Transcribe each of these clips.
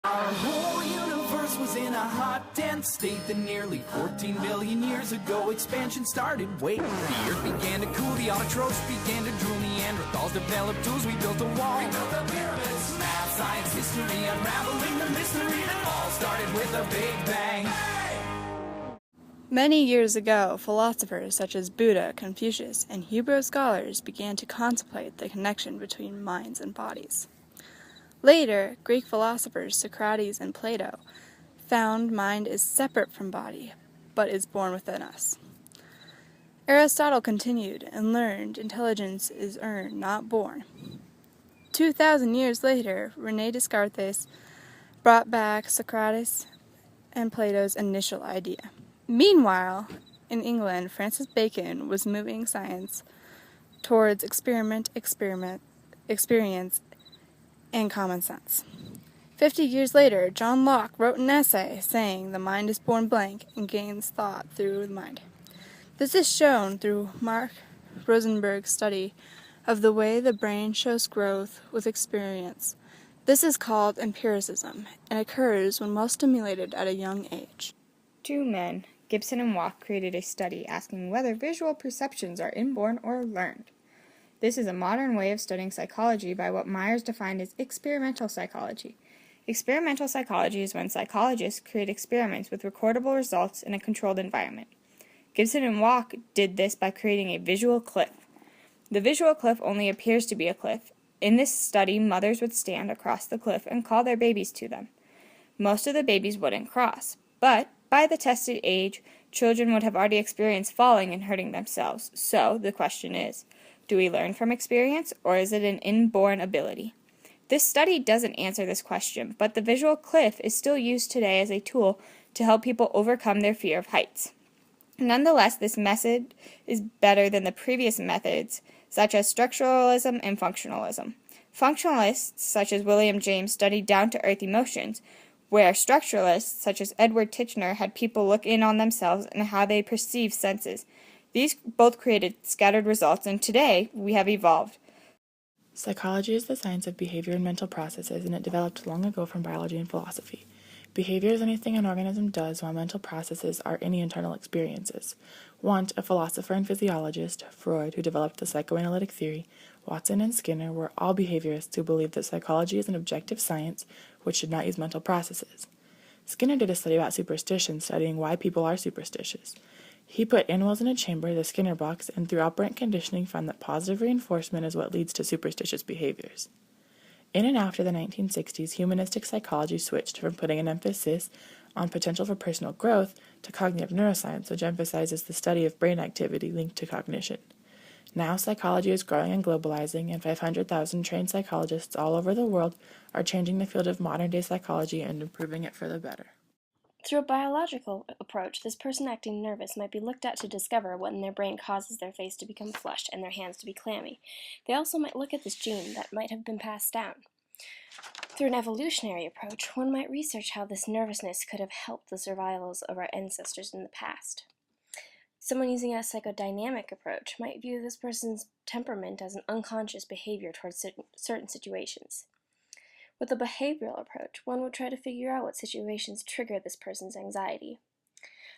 Our whole universe was in a hot, dense state that nearly 14 billion years ago expansion started. Wait, the earth began to cool, the autotrophs began to drool, Neanderthals developed tools, we built a wall. We built the pyramids, math, science, history, unraveling the mystery that all started with a big bang. Many years ago, philosophers such as Buddha, Confucius, and Hebrew scholars began to contemplate the connection between minds and bodies. Later, Greek philosophers Socrates and Plato found mind is separate from body, but is born within us. Aristotle continued and learned intelligence is earned, not born. 2,000 years later, René Descartes brought back Socrates and Plato's initial idea. Meanwhile, in England, Francis Bacon was moving science towards experience, and common sense. 50 years later, John Locke wrote an essay saying the mind is born blank and gains thought through the mind. This is shown through Mark Rosenberg's study of the way the brain shows growth with experience. This is called empiricism and occurs when well stimulated at a young age. Two men, Gibson and Watt, created a study asking whether visual perceptions are inborn or learned. This is a modern way of studying psychology by what Myers defined as experimental psychology. Experimental psychology is when psychologists create experiments with recordable results in a controlled environment. Gibson and Watt did this by creating a visual cliff. The visual cliff only appears to be a cliff. In this study, mothers would stand across the cliff and call their babies to them. Most of the babies wouldn't cross, but by the tested age, children would have already experienced falling and hurting themselves. So, the question is, do we learn from experience, or is it an inborn ability? This study doesn't answer this question, but the visual cliff is still used today as a tool to help people overcome their fear of heights. Nonetheless, this method is better than the previous methods, such as structuralism and functionalism. Functionalists, such as William James, studied down-to-earth emotions, where structuralists, such as Edward Titchener, had people look in on themselves and how they perceive senses. These both created scattered results, and today we have evolved. Psychology is the science of behavior and mental processes, and it developed long ago from biology and philosophy. Behavior is anything an organism does, while mental processes are any internal experiences. Wundt, a philosopher and physiologist, Freud, who developed the psychoanalytic theory, Watson and Skinner were all behaviorists who believed that psychology is an objective science which should not use mental processes. Skinner did a study about superstition, studying why people are superstitious. He put animals in a chamber, the Skinner box, and through operant conditioning found that positive reinforcement is what leads to superstitious behaviors. In and after the 1960s, humanistic psychology switched from putting an emphasis on potential for personal growth to cognitive neuroscience, which emphasizes the study of brain activity linked to cognition. Now, psychology is growing and globalizing, and 500,000 trained psychologists all over the world are changing the field of modern-day psychology and improving it for the better. Through a biological approach, this person acting nervous might be looked at to discover what in their brain causes their face to become flushed and their hands to be clammy. They also might look at this gene that might have been passed down. Through an evolutionary approach, one might research how this nervousness could have helped the survivals of our ancestors in the past. Someone using a psychodynamic approach might view this person's temperament as an unconscious behavior towards certain situations. With a behavioral approach, one would try to figure out what situations trigger this person's anxiety.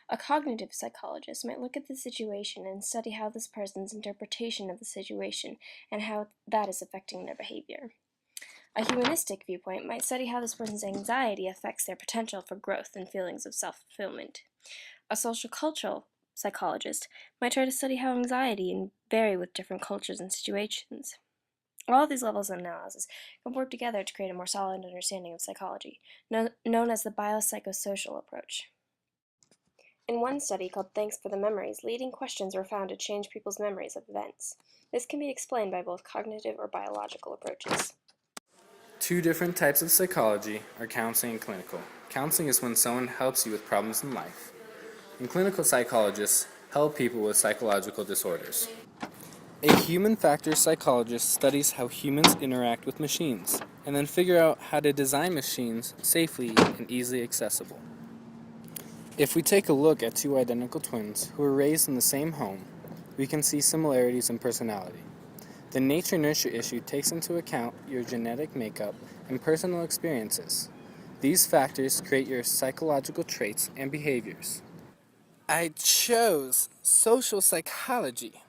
A cognitive psychologist might look at the situation and study how this person's interpretation of the situation and how that is affecting their behavior. A humanistic viewpoint might study how this person's anxiety affects their potential for growth and feelings of self-fulfillment. A social cultural psychologist might try to study how anxiety can vary with different cultures and situations. All of these levels of analysis can work together to create a more solid understanding of psychology, known as the biopsychosocial approach. In one study called Thanks for the Memories, leading questions were found to change people's memories of events. This can be explained by both cognitive or biological approaches. Two different types of psychology are counseling and clinical. Counseling is when someone helps you with problems in life. And clinical psychologists help people with psychological disorders. A human factors psychologist studies how humans interact with machines, and then figure out how to design machines safely and easily accessible. If we take a look at two identical twins who were raised in the same home, we can see similarities in personality. The nature-nurture issue takes into account your genetic makeup and personal experiences. These factors create your psychological traits and behaviors. I chose social psychology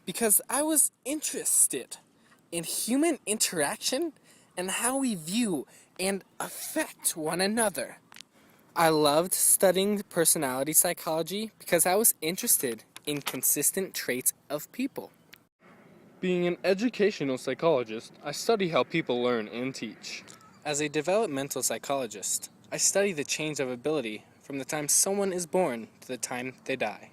because I was interested in human interaction and how we view and affect one another. I loved studying personality psychology because I was interested in consistent traits of people. Being an educational psychologist, I study how people learn and teach. As a developmental psychologist, I study the change of ability from the time someone is born to the time they die.